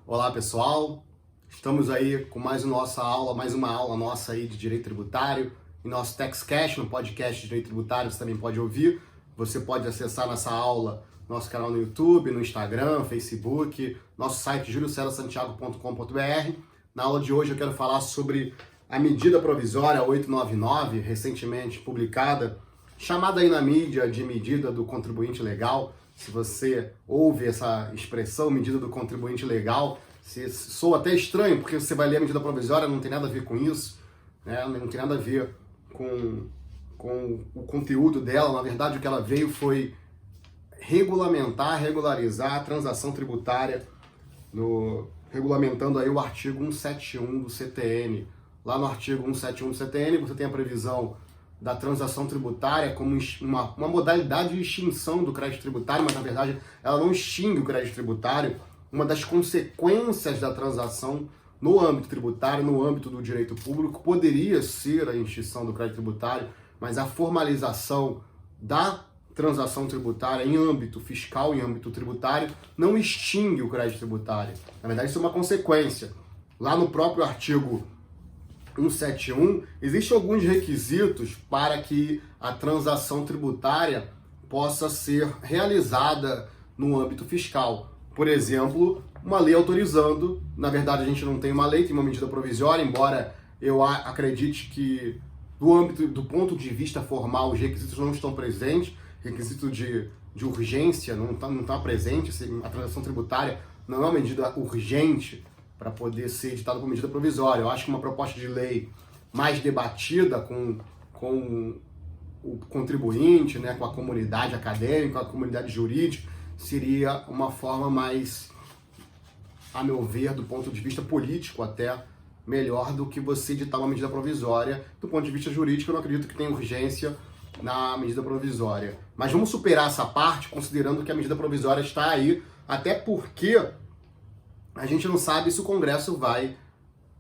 Olá pessoal, estamos aí com mais uma aula nossa aí de Direito Tributário em nosso TaxCast, no podcast de Direito Tributário, você também pode ouvir. Você pode acessar nessa aula nosso canal no YouTube, no Instagram, Facebook, nosso site juliocesasantiago.com.br. Na aula de hoje eu quero falar sobre a medida provisória 899, recentemente publicada, chamada aí na mídia de medida do contribuinte legal. Se você ouve essa expressão, medida do contribuinte legal, soa até estranho, porque você vai ler a medida provisória, não tem nada a ver com isso, né? Não tem nada a ver com o conteúdo dela. Na verdade, o que ela veio foi regularizar a transação tributária, regulamentando aí o artigo 171 do CTN. Lá no artigo 171 do CTN, você tem a previsão da transação tributária como uma modalidade de extinção do crédito tributário, mas na verdade ela não extingue o crédito tributário. Uma das consequências da transação no âmbito tributário, no âmbito do direito público, poderia ser a extinção do crédito tributário, mas a formalização da transação tributária em âmbito fiscal, em âmbito tributário, não extingue o crédito tributário. Na verdade, isso é uma consequência. Lá no próprio artigo 171, existem alguns requisitos para que a transação tributária possa ser realizada no âmbito fiscal. Por exemplo, uma lei autorizando, na verdade a gente não tem uma lei, tem uma medida provisória, embora eu acredite que do ponto de vista formal os requisitos não estão presentes, requisito de urgência não está presente, a transação tributária não é uma medida urgente para poder ser editada por medida provisória. Eu acho que uma proposta de lei mais debatida com o contribuinte, né, com a comunidade acadêmica, com a comunidade jurídica, seria uma forma mais, a meu ver, do ponto de vista político até, melhor do que você editar uma medida provisória. Do ponto de vista jurídico, eu não acredito que tenha urgência na medida provisória. Mas vamos superar essa parte, considerando que a medida provisória está aí, até porque a gente não sabe se o Congresso vai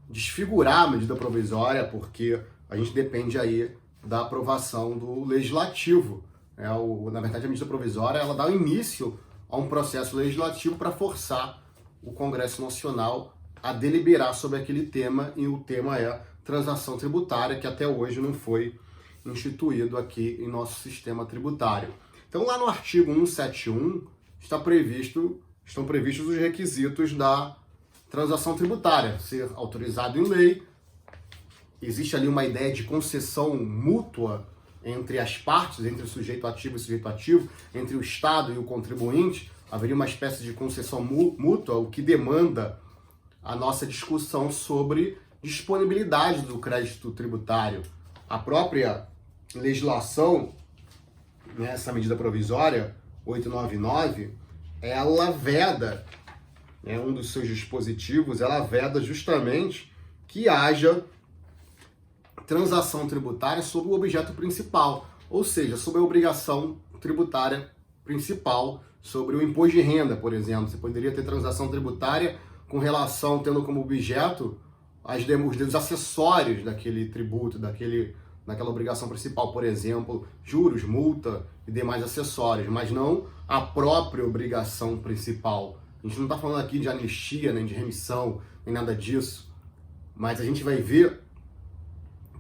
desfigurar a medida provisória, porque a gente depende aí da aprovação do Legislativo. Na verdade, a medida provisória ela dá início a um processo legislativo para forçar o Congresso Nacional a deliberar sobre aquele tema, e o tema é transação tributária, que até hoje não foi instituído aqui em nosso sistema tributário. Então, lá no artigo 171, estão previstos os requisitos da transação tributária, ser autorizado em lei. Existe ali uma ideia de concessão mútua entre as partes, entre o sujeito ativo e o sujeito ativo, entre o Estado e o contribuinte. Haveria uma espécie de concessão mútua, o que demanda a nossa discussão sobre disponibilidade do crédito tributário. A própria legislação, essa medida provisória 899, ela veda, um dos seus dispositivos, ela veda justamente que haja transação tributária sobre o objeto principal, ou seja, sobre a obrigação tributária principal, sobre o imposto de renda, por exemplo. Você poderia ter transação tributária com relação, tendo como objeto os acessórios daquele tributo, daquela obrigação principal, por exemplo, juros, multa e demais acessórios, mas não a própria obrigação principal. A gente não está falando aqui de anistia, nem de remissão, nem nada disso, mas a gente vai ver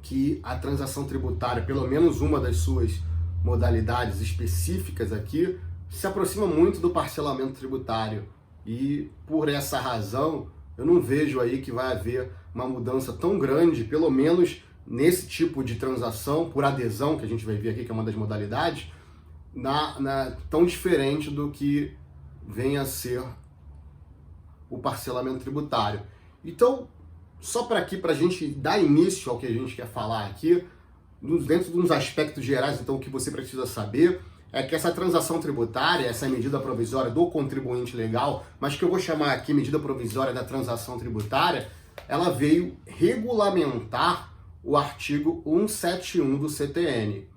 que a transação tributária, pelo menos uma das suas modalidades específicas aqui, se aproxima muito do parcelamento tributário. E por essa razão, eu não vejo aí que vai haver uma mudança tão grande, pelo menos nesse tipo de transação, por adesão, que a gente vai ver aqui, que é uma das modalidades, tão diferente do que venha a ser o parcelamento tributário. Então, só para a gente dar início ao que a gente quer falar aqui, dentro de uns aspectos gerais, então, o que você precisa saber é que essa transação tributária, essa medida provisória do contribuinte legal, mas que eu vou chamar aqui medida provisória da transação tributária, ela veio regulamentar o artigo 171 do CTN.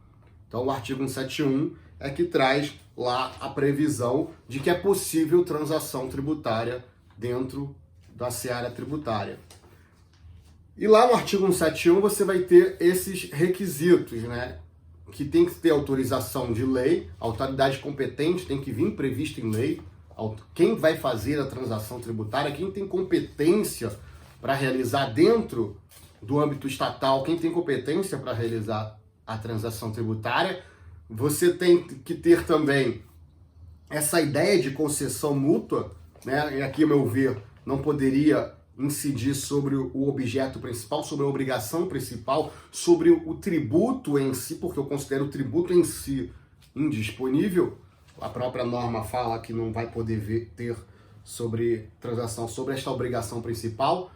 Então, o artigo 171 é que traz lá a previsão de que é possível transação tributária dentro da seara tributária. E lá no artigo 171 você vai ter esses requisitos, que tem que ter autorização de lei, a autoridade competente tem que vir prevista em lei, quem vai fazer a transação tributária, quem tem competência para realizar dentro do âmbito estatal, quem tem competência para realizar a transação tributária. Você tem que ter também essa ideia de concessão mútua, né? E aqui, ao meu ver, não poderia incidir sobre o objeto principal, sobre a obrigação principal, sobre o tributo em si, porque eu considero o tributo em si indisponível. A própria norma fala que não vai poder ter sobre transação, sobre esta obrigação principal.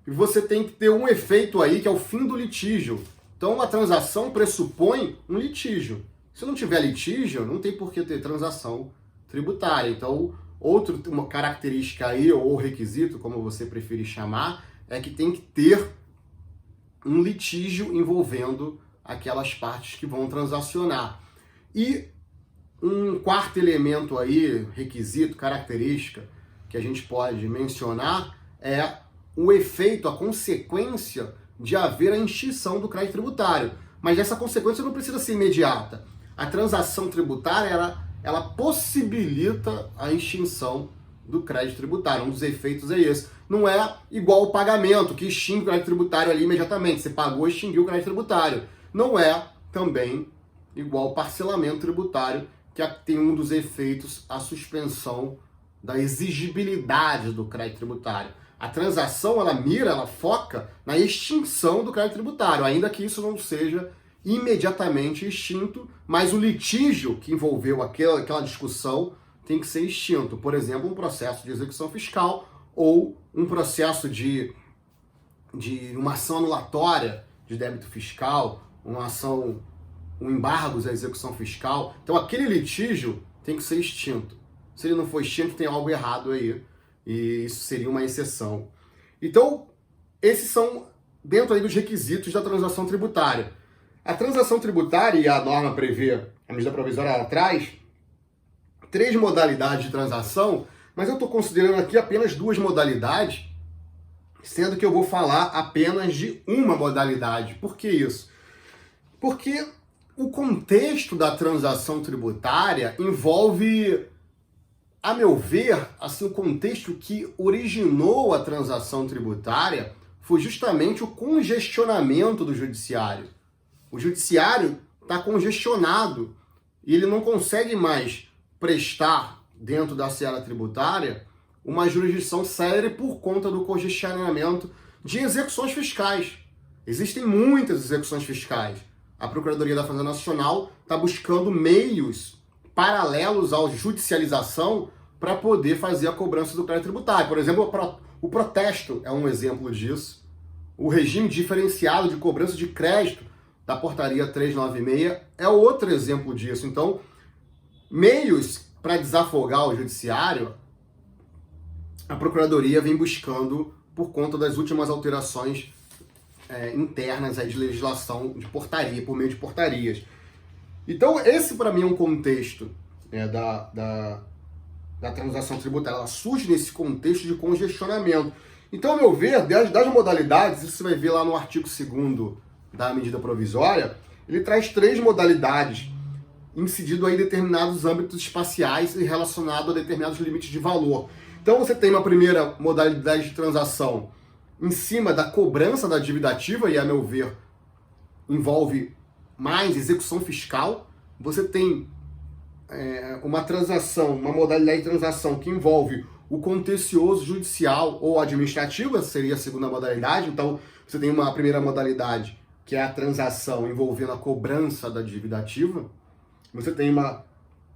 E você tem que ter um efeito aí, que é o fim do litígio. Então, uma transação pressupõe um litígio. Se não tiver litígio, não tem por que ter transação tributária. Então, uma característica aí, ou requisito, como você preferir chamar, é que tem que ter um litígio envolvendo aquelas partes que vão transacionar. E um quarto elemento aí, requisito, característica, que a gente pode mencionar é o efeito, a consequência de haver a extinção do crédito tributário. Mas essa consequência não precisa ser imediata. A transação tributária, ela possibilita a extinção do crédito tributário. Um dos efeitos é esse. Não é igual o pagamento, que extingue o crédito tributário ali imediatamente. Você pagou, extinguiu o crédito tributário. Não é também igual o parcelamento tributário, que tem um dos efeitos a suspensão da exigibilidade do crédito tributário. A transação, ela foca na extinção do crédito tributário, ainda que isso não seja imediatamente extinto, mas o litígio que envolveu aquela discussão tem que ser extinto. Por exemplo, um processo de execução fiscal ou um processo de uma ação anulatória de débito fiscal, um embargo da execução fiscal. Então, aquele litígio tem que ser extinto. Se ele não for extinto, tem algo errado aí. E isso seria uma exceção. Então, esses são dentro aí dos requisitos da transação tributária. A transação tributária, e a norma prevê, a medida provisória ela traz 3 modalidades de transação, mas eu estou considerando aqui apenas 2 modalidades, sendo que eu vou falar apenas de uma modalidade. Por que isso? Porque o contexto da transação tributária envolve, a meu ver, assim, o contexto que originou a transação tributária foi justamente o congestionamento do judiciário. O judiciário está congestionado e ele não consegue mais prestar, dentro da seara tributária, uma jurisdição séria por conta do congestionamento de execuções fiscais. Existem muitas execuções fiscais. A Procuradoria da Fazenda Nacional está buscando meios paralelos à judicialização para poder fazer a cobrança do crédito tributário. Por exemplo, o protesto é um exemplo disso. O regime diferenciado de cobrança de crédito da Portaria 396 é outro exemplo disso. Então, meios para desafogar o judiciário, a Procuradoria vem buscando por conta das últimas alterações internas aí de legislação de portaria, por meio de portarias. Então, esse para mim é um contexto da transação tributária. Ela surge nesse contexto de congestionamento. Então, ao meu ver, das modalidades, isso você vai ver lá no artigo 2º da medida provisória, ele traz 3 modalidades, incidido aí em determinados âmbitos espaciais e relacionado a determinados limites de valor. Então, você tem uma primeira modalidade de transação em cima da cobrança da dívida ativa, e, a meu ver, envolve mais execução fiscal. Você tem uma transação, uma modalidade de transação que envolve o contencioso judicial ou administrativo, essa seria a segunda modalidade. Então, você tem uma primeira modalidade, que é a transação envolvendo a cobrança da dívida ativa. Você tem uma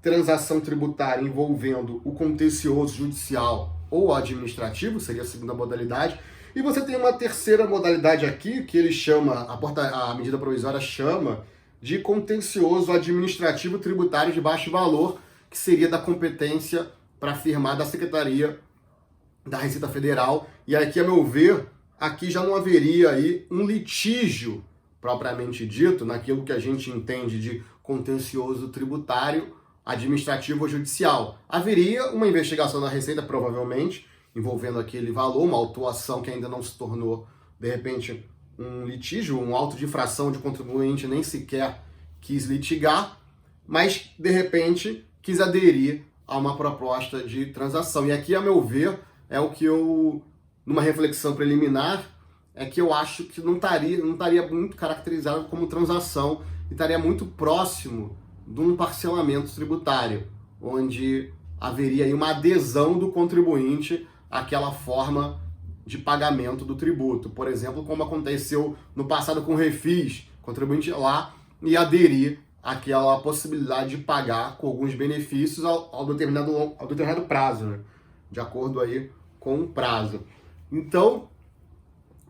transação tributária envolvendo o contencioso judicial ou administrativo, seria a segunda modalidade. E você tem uma terceira modalidade aqui, que ele chama, a medida provisória chama de contencioso administrativo tributário de baixo valor, que seria da competência para firmar da Secretaria da Receita Federal. E aqui, a meu ver, aqui já não haveria aí um litígio propriamente dito, naquilo que a gente entende de contencioso tributário, administrativo ou judicial. Haveria uma investigação da Receita, provavelmente, envolvendo aquele valor, uma autuação que ainda não se tornou, de repente, um litígio, um auto de infração de contribuinte nem sequer quis litigar, mas, de repente, quis aderir a uma proposta de transação. E aqui, a meu ver, é o que eu, numa reflexão preliminar, é que eu acho que não estaria muito caracterizado como transação e estaria muito próximo de um parcelamento tributário, onde haveria aí uma adesão do contribuinte àquela forma de pagamento do tributo. Por exemplo, como aconteceu no passado com o Refis, o contribuinte ia lá e aderir àquela possibilidade de pagar com alguns benefícios ao determinado prazo, né? De acordo aí com o prazo. Então,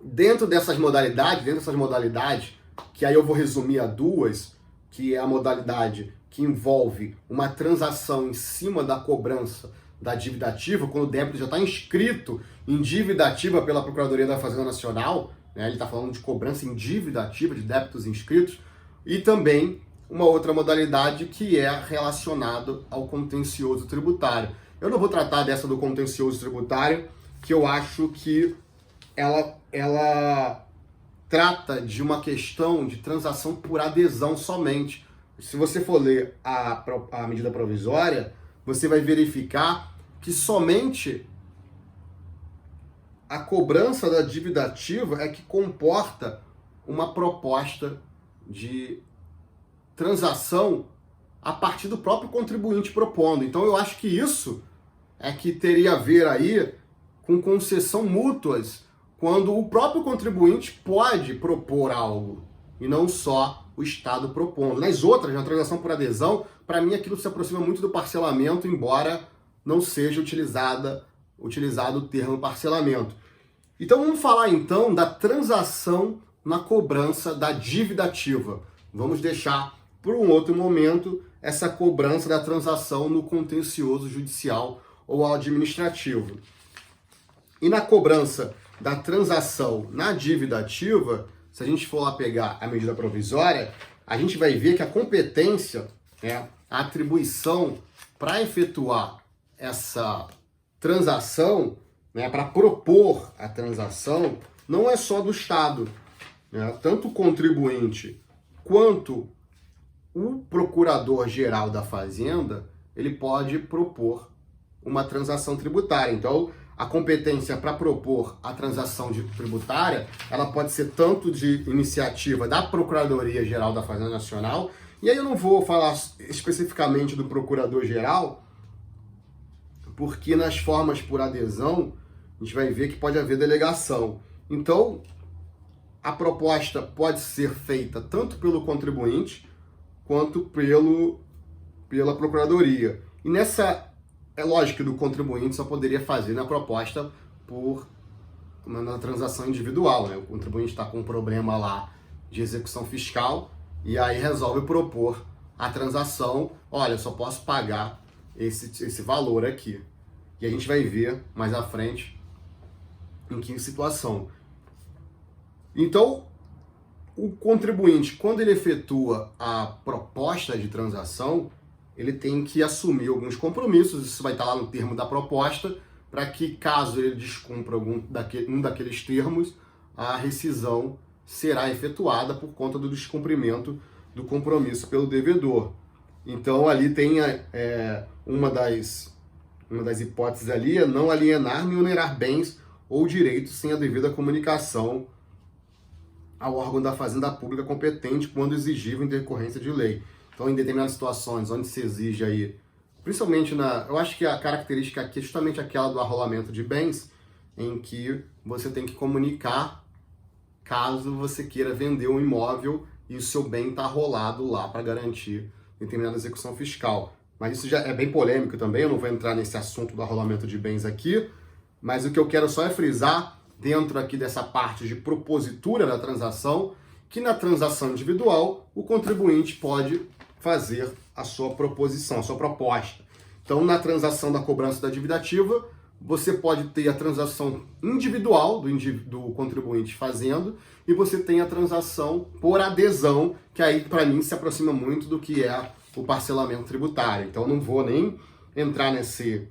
dentro dessas modalidades, que aí eu vou resumir a duas, que é a modalidade que envolve uma transação em cima da cobrança da dívida ativa, quando o débito já está inscrito em dívida ativa pela Procuradoria da Fazenda Nacional, né? Ele está falando de cobrança em dívida ativa, de débitos inscritos, e também uma outra modalidade que é relacionada ao contencioso tributário. Eu não vou tratar dessa do contencioso tributário, que eu acho que ela trata de uma questão de transação por adesão somente. Se você for ler a medida provisória, você vai verificar que somente a cobrança da dívida ativa é que comporta uma proposta de transação a partir do próprio contribuinte propondo. Então eu acho que isso é que teria a ver aí com concessão mútuas, quando o próprio contribuinte pode propor algo e não só o Estado propondo. Nas outras, na transação por adesão, para mim aquilo se aproxima muito do parcelamento, embora não seja utilizado o termo parcelamento. Então vamos falar então da transação na cobrança da dívida ativa. Vamos deixar por um outro momento essa cobrança da transação no contencioso judicial ou administrativo. E na cobrança da transação na dívida ativa, se a gente for lá pegar a medida provisória, a gente vai ver que a competência, né, a atribuição para efetuar essa transação, né, para propor a transação, não é só do Estado, né? Tanto o contribuinte quanto o procurador-geral da Fazenda, ele pode propor uma transação tributária. Então, a competência para propor a transação tributária, ela pode ser tanto de iniciativa da Procuradoria-Geral da Fazenda Nacional, e aí eu não vou falar especificamente do Procurador-Geral, porque nas formas por adesão, a gente vai ver que pode haver delegação. Então, a proposta pode ser feita tanto pelo contribuinte, quanto pela Procuradoria. E nessa, é lógico que do contribuinte só poderia fazer na proposta na transação individual, né? O contribuinte está com um problema lá de execução fiscal e aí resolve propor a transação, olha, eu só posso pagar esse valor aqui. E a gente vai ver mais à frente em que situação. Então, o contribuinte, quando ele efetua a proposta de transação, ele tem que assumir alguns compromissos, isso vai estar lá no termo da proposta, para que, caso ele descumpra um daqueles termos, a rescisão será efetuada por conta do descumprimento do compromisso pelo devedor. Então, ali tem uma das hipóteses ali é não alienar nem onerar bens ou direitos sem a devida comunicação ao órgão da Fazenda Pública competente quando exigível em decorrência de lei. Então, em determinadas situações onde se exige aí, principalmente eu acho que a característica aqui é justamente aquela do arrolamento de bens, em que você tem que comunicar caso você queira vender um imóvel e o seu bem está arrolado lá para garantir determinada execução fiscal. Mas isso já é bem polêmico também, eu não vou entrar nesse assunto do arrolamento de bens aqui, mas o que eu quero só é frisar, dentro aqui dessa parte de propositura da transação, que na transação individual o contribuinte pode fazer a sua proposição, a sua proposta. Então, na transação da cobrança da dívida ativa, você pode ter a transação individual do contribuinte fazendo e você tem a transação por adesão, que aí, para mim, se aproxima muito do que é o parcelamento tributário. Então, não vou nem entrar nesse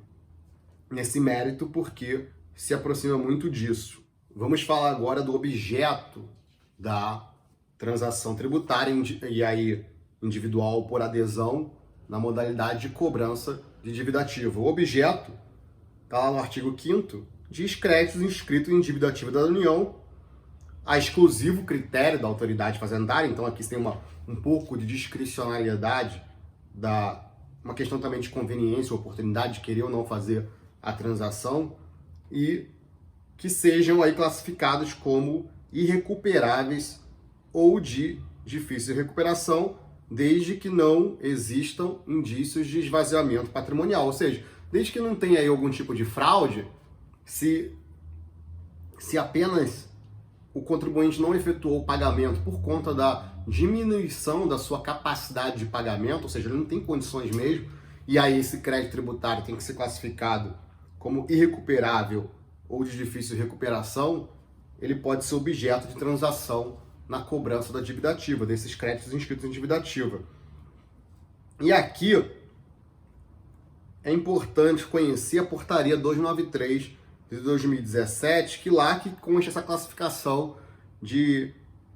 mérito, porque se aproxima muito disso. Vamos falar agora do objeto da transação tributária, e aí individual por adesão, na modalidade de cobrança de dívida ativa. O objeto está lá no artigo 5º, diz créditos inscritos em dívida ativa da União, a exclusivo critério da autoridade fazendária. Então aqui você tem um pouco de discricionariedade, uma questão também de conveniência, oportunidade de querer ou não fazer a transação, e que sejam aí classificados como irrecuperáveis ou de difícil recuperação, desde que não existam indícios de esvaziamento patrimonial. Ou seja, desde que não tenha aí algum tipo de fraude, se apenas o contribuinte não efetuou o pagamento por conta da diminuição da sua capacidade de pagamento, ou seja, ele não tem condições mesmo, e aí esse crédito tributário tem que ser classificado como irrecuperável ou de difícil recuperação, ele pode ser objeto de transação na cobrança da dívida ativa, desses créditos inscritos em dívida ativa. E aqui é importante conhecer a portaria 293 de 2017, que lá que consta essa classificação de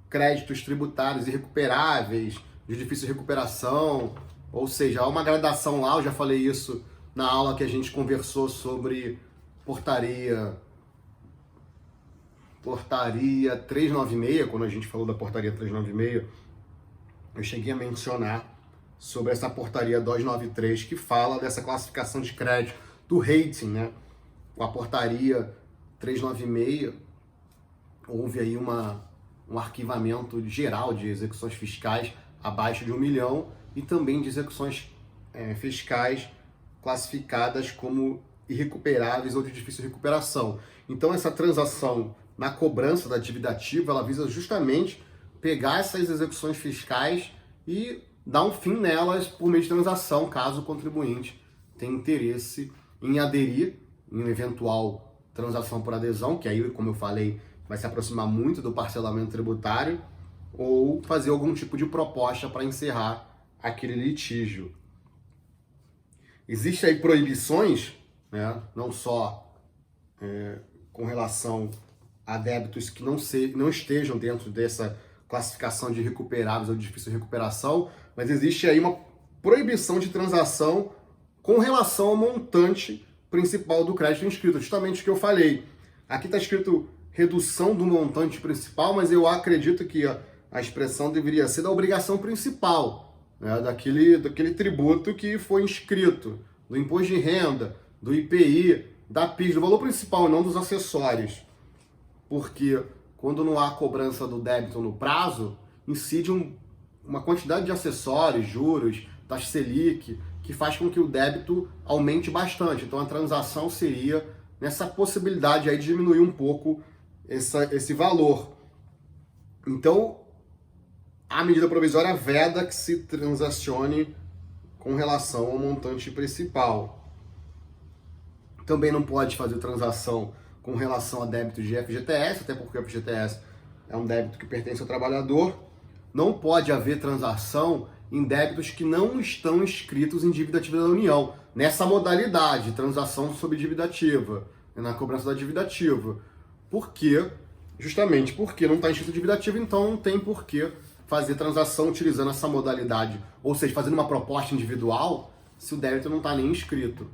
créditos tributários irrecuperáveis, de difícil recuperação, ou seja, há uma gradação lá, eu já falei isso na aula que a gente conversou sobre portaria 396, quando a gente falou da portaria 396, eu cheguei a mencionar sobre essa portaria 293 que fala dessa classificação de crédito, do rating, né? Com a portaria 396, houve aí um arquivamento geral de execuções fiscais abaixo de 1 milhão e também de execuções fiscais classificadas como irrecuperáveis ou de difícil recuperação. Então essa transação na cobrança da dívida ativa, ela visa justamente pegar essas execuções fiscais e dar um fim nelas por meio de transação, caso o contribuinte tenha interesse em aderir em eventual transação por adesão, que aí, como eu falei, vai se aproximar muito do parcelamento tributário, ou fazer algum tipo de proposta para encerrar aquele litígio. Existem aí proibições, né, não só com relação a débitos que não estejam dentro dessa classificação de recuperáveis ou de difícil recuperação, mas existe aí uma proibição de transação com relação ao montante principal do crédito inscrito, justamente o que eu falei. Aqui está escrito redução do montante principal, mas eu acredito que a expressão deveria ser da obrigação principal, né, daquele tributo que foi inscrito, do imposto de renda, do IPI, da PIS, do valor principal, não dos acessórios. Porque quando não há cobrança do débito no prazo, incide uma quantidade de acessórios, juros, taxa Selic, que faz com que o débito aumente bastante. Então a transação seria nessa possibilidade aí de diminuir um pouco esse valor. Então a medida provisória veda que se transacione com relação ao montante principal. Também não pode fazer transação com relação a débito de FGTS, até porque o FGTS é um débito que pertence ao trabalhador. Não pode haver transação em débitos que não estão inscritos em dívida ativa da União, nessa modalidade, transação sob dívida ativa, na cobrança da dívida ativa. Por quê? Justamente porque não está inscrito em dívida ativa, então não tem por que fazer transação utilizando essa modalidade, ou seja, fazendo uma proposta individual, se o débito não está nem inscrito.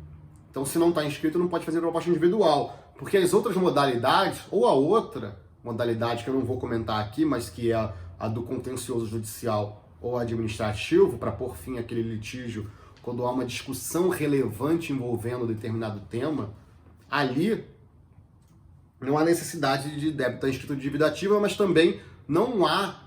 Então, se não está inscrito, não pode fazer proposta individual, porque as outras modalidades, ou a outra modalidade que eu não vou comentar aqui, mas que é a do contencioso judicial ou administrativo, para pôr fim àquele litígio, quando há uma discussão relevante envolvendo determinado tema, ali não há necessidade de débito estar inscrito de dívida ativa, mas também não há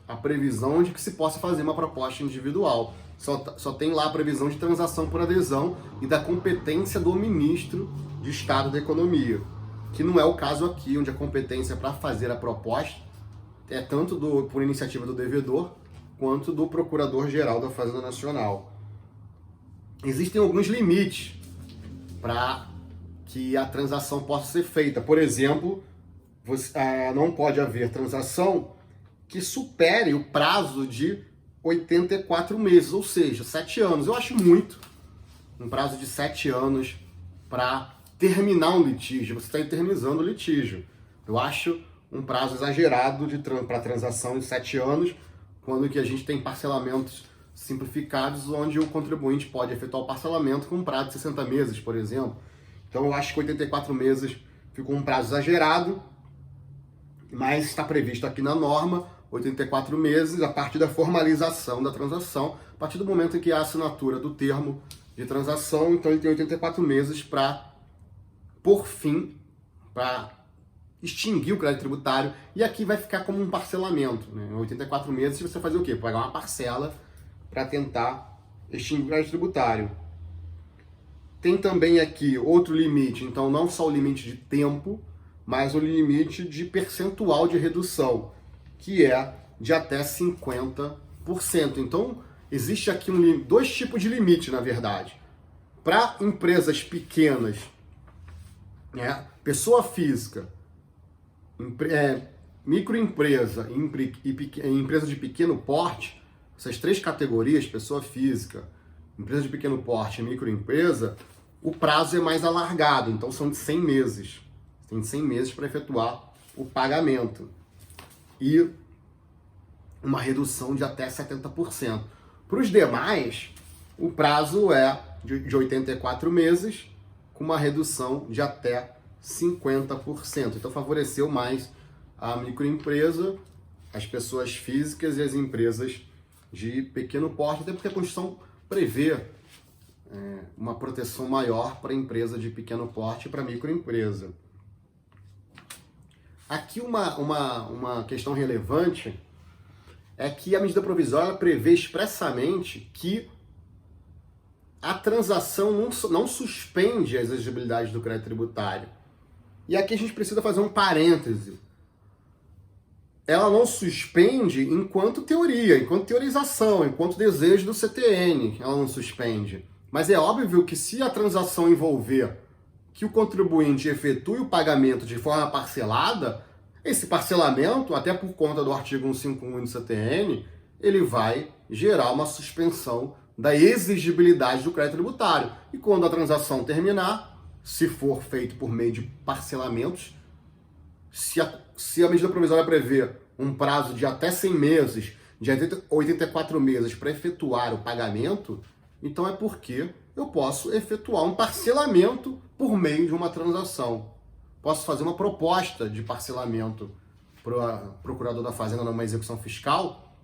a previsão de que se possa fazer uma proposta individual. Só tem lá a previsão de transação por adesão e da competência do ministro de Estado da Economia, que não é o caso aqui, onde a competência para fazer a proposta é tanto por iniciativa do devedor, quanto do Procurador-Geral da Fazenda Nacional. Existem alguns limites para que a transação possa ser feita. Por exemplo, não pode haver transação que supere o prazo de 84 meses, ou seja, 7 anos. Eu acho muito um prazo de 7 anos para terminar um litígio. Você está eternizando o litígio. Eu acho um prazo exagerado para transação de 7 anos, quando que a gente tem parcelamentos simplificados, onde o contribuinte pode efetuar o parcelamento com um prazo de 60 meses, por exemplo. Então eu acho que 84 meses ficou um prazo exagerado, mas está previsto aqui na norma 84 meses a partir da formalização da transação, a partir do momento em que há a assinatura do termo de transação. Então ele tem 84 meses para, por fim, para extinguir o crédito tributário, e aqui vai ficar como um parcelamento, né? Em 84 meses você fazer o quê? Pagar uma parcela para tentar extinguir o crédito tributário. Tem também aqui outro limite, então não só o limite de tempo, mas o limite de percentual de redução, que é de até 50%. Então, existe aqui dois tipos de limite, na verdade. Para empresas pequenas, né, pessoa física, microempresa e empresa de pequeno porte, essas três categorias, pessoa física, empresa de pequeno porte e microempresa, o prazo é mais alargado, então são de 100 meses. Tem 100 meses para efetuar o pagamento. E uma redução de até 70%. Para os demais, o prazo é de 84 meses, com uma redução de até 50%. Então favoreceu mais a microempresa, as pessoas físicas e as empresas de pequeno porte, até porque a Constituição prevê uma proteção maior para a empresa de pequeno porte e para a microempresa. Aqui uma questão relevante é que a medida provisória prevê expressamente que a transação não suspende as exigibilidades do crédito tributário. E aqui a gente precisa fazer um parêntese. Ela não suspende enquanto teoria, enquanto teorização, enquanto desejo do CTN, ela não suspende. Mas é óbvio que se a transação envolver que o contribuinte efetue o pagamento de forma parcelada, esse parcelamento, até por conta do artigo 151 do CTN, ele vai gerar uma suspensão da exigibilidade do crédito tributário. E quando a transação terminar, se for feito por meio de parcelamentos, se a medida provisória prevê um prazo de até 100 meses, de 84 meses para efetuar o pagamento, então é porque eu posso efetuar um parcelamento por meio de uma transação. Posso fazer uma proposta de parcelamento para o procurador da Fazenda numa execução fiscal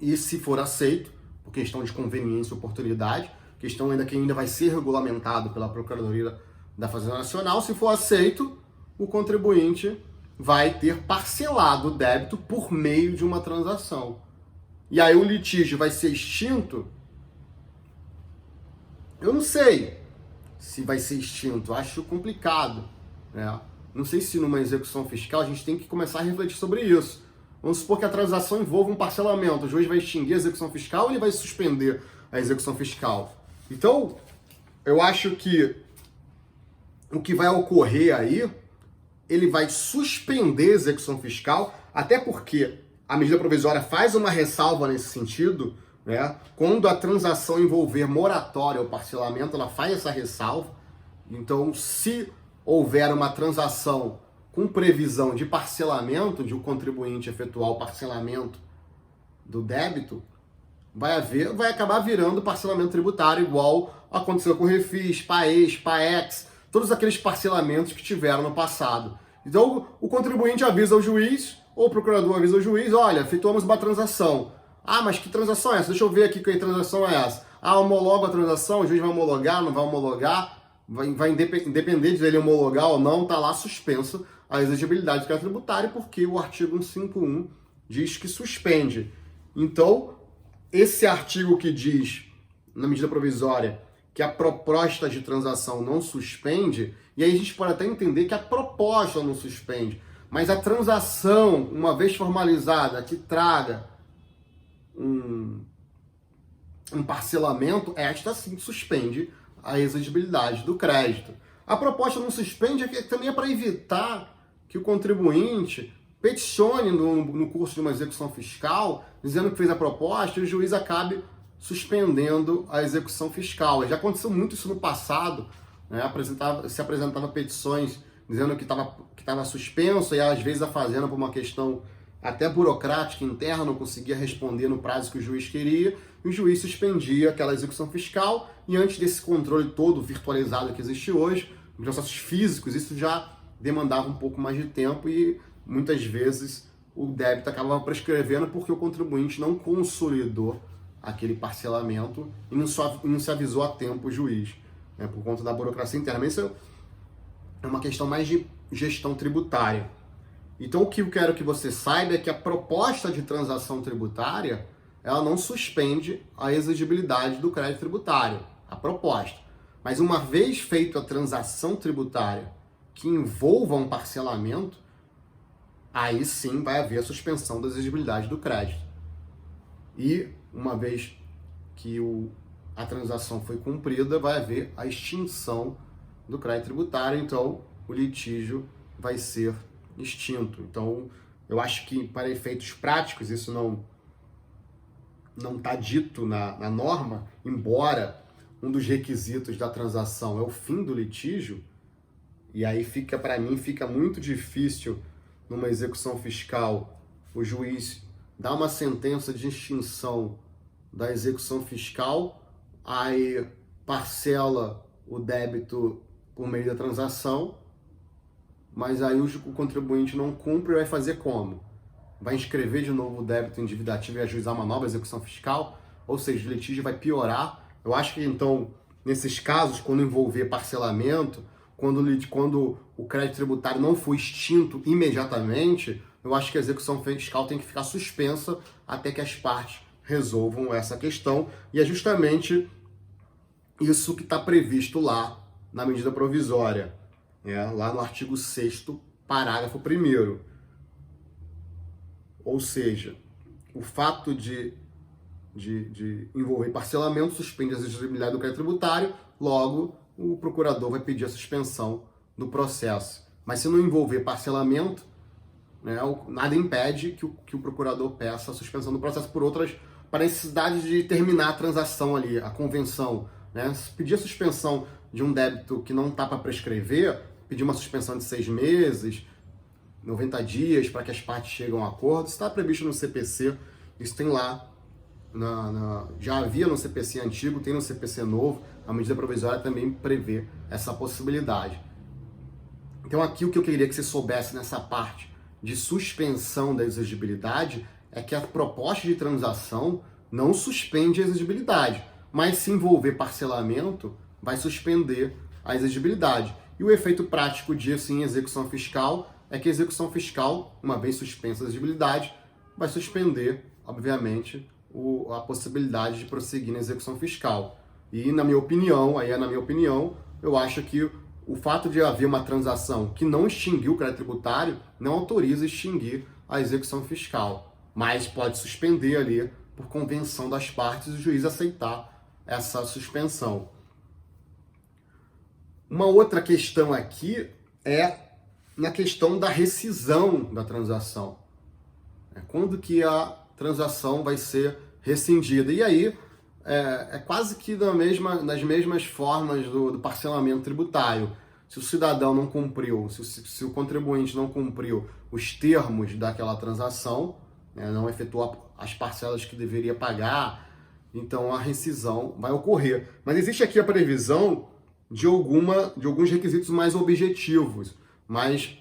e, se for aceito, por questão de conveniência e oportunidade, questão ainda que ainda vai ser regulamentado pela Procuradoria da Fazenda Nacional, se for aceito, o contribuinte vai ter parcelado o débito por meio de uma transação. E aí o litígio vai ser extinto? Eu não sei se vai ser extinto, acho complicado, né? Não sei se numa execução fiscal a gente tem que começar a refletir sobre isso. Vamos supor que a transação envolva um parcelamento, o juiz vai extinguir a execução fiscal ou ele vai suspender a execução fiscal? Então, eu acho que o que vai ocorrer aí, ele vai suspender a execução fiscal, até porque a medida provisória faz uma ressalva nesse sentido, né? Quando a transação envolver moratória ou parcelamento, ela faz essa ressalva. Então, se houver uma transação com previsão de parcelamento, de o contribuinte efetuar o parcelamento do débito, vai acabar virando parcelamento tributário, igual aconteceu com o Refis, PAEX, PAEX, todos aqueles parcelamentos que tiveram no passado. Então, o contribuinte avisa o juiz, ou o procurador avisa o juiz, olha, efetuamos uma transação. Ah, mas que transação é essa? Deixa eu ver aqui que transação é essa. Ah, homologa a transação, o juiz vai homologar, não vai homologar, vai independer de ele homologar ou não, está lá suspenso a exigibilidade do crédito tributário, porque o artigo 151 diz que suspende. Então, esse artigo que diz, na medida provisória, que a proposta de transação não suspende, e aí a gente pode até entender que a proposta não suspende, mas a transação, uma vez formalizada, que traga um parcelamento, esta sim suspende a exigibilidade do crédito. A proposta não suspende também é para evitar que o contribuinte peticione no curso de uma execução fiscal, dizendo que fez a proposta e o juiz acabe suspendendo a execução fiscal. Já aconteceu muito isso no passado, né? Se apresentava petições dizendo que estava suspenso, e às vezes a Fazenda, por uma questão até burocrática, interna, não conseguia responder no prazo que o juiz queria, e o juiz suspendia aquela execução fiscal, e antes desse controle todo virtualizado que existe hoje, os processos físicos, isso já demandava um pouco mais de tempo e muitas vezes o débito acabava prescrevendo porque o contribuinte não consolidou aquele parcelamento e não se avisou a tempo o juiz, né, por conta da burocracia interna. Mas isso é uma questão mais de gestão tributária. Então o que eu quero que você saiba é que a proposta de transação tributária, ela não suspende a exigibilidade do crédito tributário, a proposta. Mas uma vez feita a transação tributária que envolva um parcelamento, aí sim vai haver a suspensão da exigibilidade do crédito. E uma vez que a transação foi cumprida, vai haver a extinção do crédito tributário, então o litígio vai ser extinto. Então, eu acho que para efeitos práticos isso não está dito na norma, embora um dos requisitos da transação é o fim do litígio, e aí para mim fica muito difícil numa execução fiscal o juiz dar uma sentença de extinção da execução fiscal, aí parcela o débito por meio da transação, mas aí o contribuinte não cumpre e vai fazer como? Vai inscrever de novo o débito endividativo e ajuizar uma nova execução fiscal? Ou seja, o litígio vai piorar. Eu acho que, então, nesses casos, quando envolver parcelamento, quando o crédito tributário não for extinto imediatamente, eu acho que a execução fiscal tem que ficar suspensa até que as partes resolvam essa questão. E é justamente isso que está previsto lá na medida provisória, lá no artigo 6º, parágrafo 1º. Ou seja, o fato de envolver parcelamento suspende a exigibilidade do crédito tributário, logo o procurador vai pedir a suspensão do processo. Mas se não envolver parcelamento, nada impede que o procurador peça a suspensão do processo para necessidade de terminar a transação ali, a convenção. Se pedir a suspensão de um débito que não está para prescrever, pedir uma suspensão de 6 meses, 90 dias, para que as partes cheguem a um acordo, isso está previsto no CPC, isso tem lá, já havia no CPC antigo, tem no CPC novo, a medida provisória também prevê essa possibilidade. Então aqui o que eu queria que você soubesse nessa parte de suspensão da exigibilidade é que a proposta de transação não suspende a exigibilidade, mas se envolver parcelamento, vai suspender a exigibilidade. E o efeito prático disso em execução fiscal é que a execução fiscal, uma vez suspensa a exigibilidade, vai suspender, obviamente, a possibilidade de prosseguir na execução fiscal. E na minha opinião, eu acho que o fato de haver uma transação que não extinguiu o crédito tributário não autoriza extinguir a execução fiscal, mas pode suspender ali por convenção das partes e o juiz aceitar essa suspensão. Uma outra questão aqui é na questão da rescisão da transação. Quando que a transação vai ser rescindida? E aí é quase que das mesmas formas do parcelamento tributário. Se o cidadão não cumpriu, se o contribuinte não cumpriu os termos daquela transação, não efetuou as parcelas que deveria pagar, então a rescisão vai ocorrer. Mas existe aqui a previsão de alguns requisitos mais objetivos, mais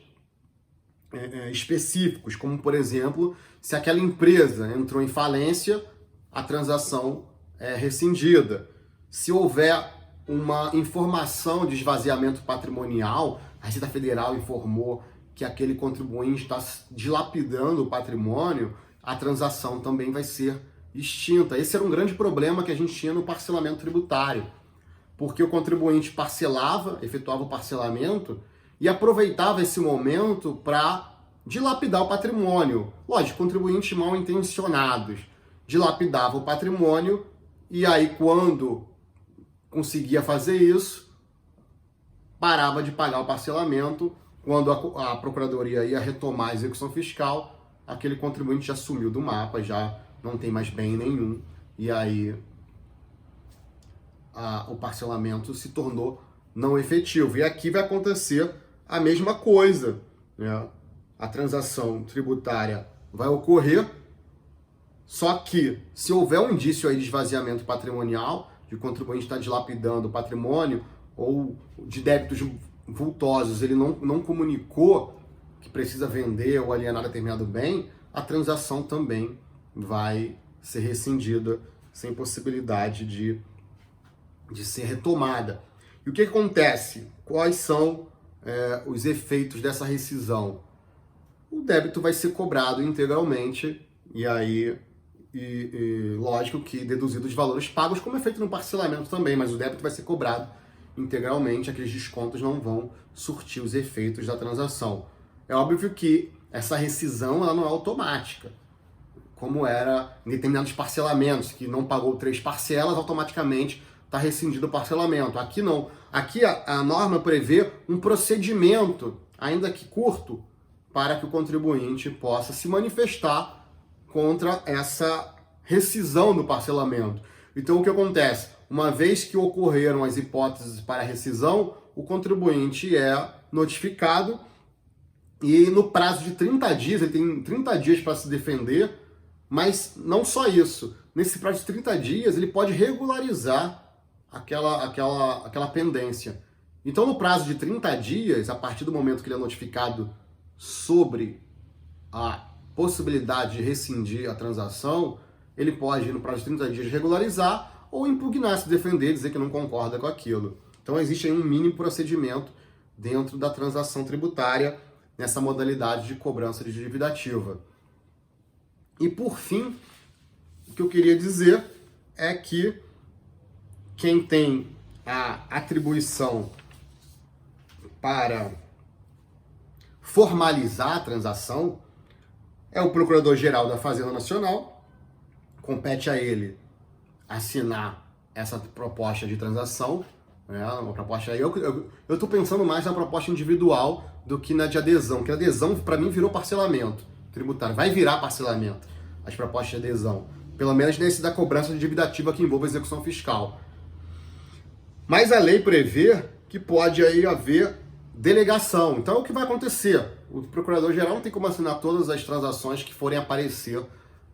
específicos, como, por exemplo, se aquela empresa entrou em falência, a transação é rescindida. Se houver uma informação de esvaziamento patrimonial, a Receita Federal informou que aquele contribuinte está dilapidando o patrimônio, a transação também vai ser extinta. Esse era um grande problema que a gente tinha no parcelamento tributário, porque o contribuinte efetuava o parcelamento e aproveitava esse momento para dilapidar o patrimônio. Lógico, contribuintes mal intencionados dilapidavam o patrimônio e aí quando conseguia fazer isso, parava de pagar o parcelamento. Quando a Procuradoria ia retomar a execução fiscal, aquele contribuinte já sumiu do mapa, já não tem mais bem nenhum, e aí o parcelamento se tornou não efetivo. E aqui vai acontecer a mesma coisa, A transação tributária vai ocorrer, só que se houver um indício aí de esvaziamento patrimonial, de o contribuinte estar dilapidando o patrimônio ou de débitos vultosos, ele não comunicou que precisa vender ou alienar determinado bem, a transação também vai ser rescindida sem possibilidade de ser retomada. E o que acontece? Quais são os efeitos dessa rescisão? O débito vai ser cobrado integralmente e aí, lógico que deduzido os valores pagos, como é feito no parcelamento também, mas o débito vai ser cobrado integralmente, aqueles descontos não vão surtir os efeitos da transação. É óbvio que essa rescisão ela não é automática, como era em determinados parcelamentos, que não pagou 3 parcelas, automaticamente está rescindido o parcelamento. Aqui não. Aqui a norma prevê um procedimento, ainda que curto, para que o contribuinte possa se manifestar contra essa rescisão do parcelamento. Então, o que acontece? Uma vez que ocorreram as hipóteses para a rescisão, o contribuinte é notificado e no prazo de 30 dias, ele tem 30 dias para se defender, mas não só isso. Nesse prazo de 30 dias, ele pode regularizar aquela pendência. Então, no prazo de 30 dias, a partir do momento que ele é notificado sobre a possibilidade de rescindir a transação, ele pode, no prazo de 30 dias, regularizar ou impugnar, se defender, dizer que não concorda com aquilo. Então, existe aí um mínimo procedimento dentro da transação tributária nessa modalidade de cobrança de dívida ativa. E, por fim, o que eu queria dizer é que quem tem a atribuição para formalizar a transação é o Procurador-Geral da Fazenda Nacional. Compete a ele assinar essa proposta de transação. Uma proposta aí. Eu estou pensando mais na proposta individual do que na de adesão, porque a adesão, para mim, virou parcelamento tributário. Vai virar parcelamento as propostas de adesão. Pelo menos nesse da cobrança de dívida ativa que envolve a execução fiscal. Mas a lei prevê que pode aí haver delegação. Então, o que vai acontecer? O Procurador-Geral não tem como assinar todas as transações que forem aparecer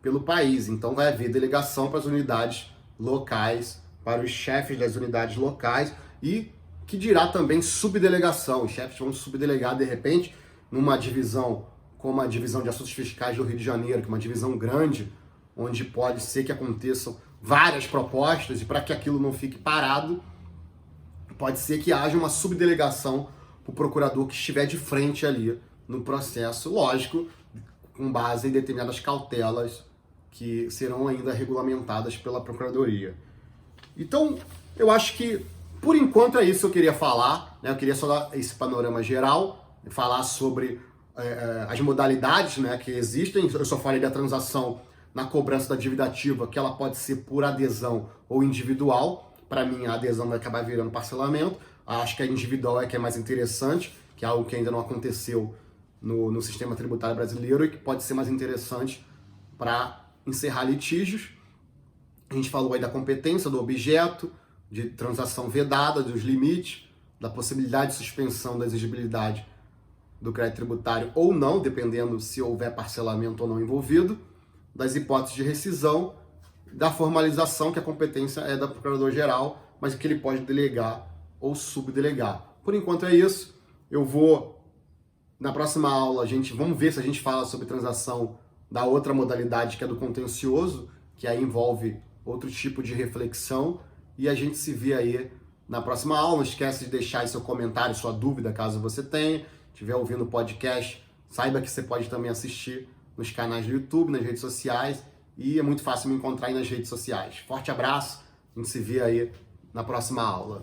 pelo país. Então, vai haver delegação para as unidades locais, para os chefes das unidades locais e que dirá também subdelegação. Os chefes vão subdelegar, de repente, numa divisão como a Divisão de Assuntos Fiscais do Rio de Janeiro, que é uma divisão grande, onde pode ser que aconteçam várias propostas e para que aquilo não fique parado, pode ser que haja uma subdelegação para o procurador que estiver de frente ali no processo, lógico, com base em determinadas cautelas que serão ainda regulamentadas pela Procuradoria. Então, eu acho que, por enquanto, é isso que eu queria falar, né? Eu queria só dar esse panorama geral, falar sobre as modalidades, né, que existem. Eu só falei da transação na cobrança da dívida ativa, que ela pode ser por adesão ou individual. Para mim, a adesão vai acabar virando parcelamento. Acho que a individual é que é mais interessante, que é algo que ainda não aconteceu no sistema tributário brasileiro e que pode ser mais interessante para encerrar litígios. A gente falou aí da competência do objeto, de transação vedada, dos limites, da possibilidade de suspensão da exigibilidade do crédito tributário ou não, dependendo se houver parcelamento ou não envolvido, das hipóteses de rescisão, da formalização, que a competência é da Procurador-Geral, mas que ele pode delegar ou subdelegar. Por enquanto é isso. Eu vou, na próxima aula, vamos ver se a gente fala sobre transação da outra modalidade, que é do contencioso, que aí envolve outro tipo de reflexão, e a gente se vê aí na próxima aula. Não esquece de deixar aí seu comentário, sua dúvida, caso você tenha. Estiver ouvindo o podcast, saiba que você pode também assistir nos canais do YouTube, nas redes sociais, e é muito fácil me encontrar aí nas redes sociais. Forte abraço, a gente se vê aí na próxima aula.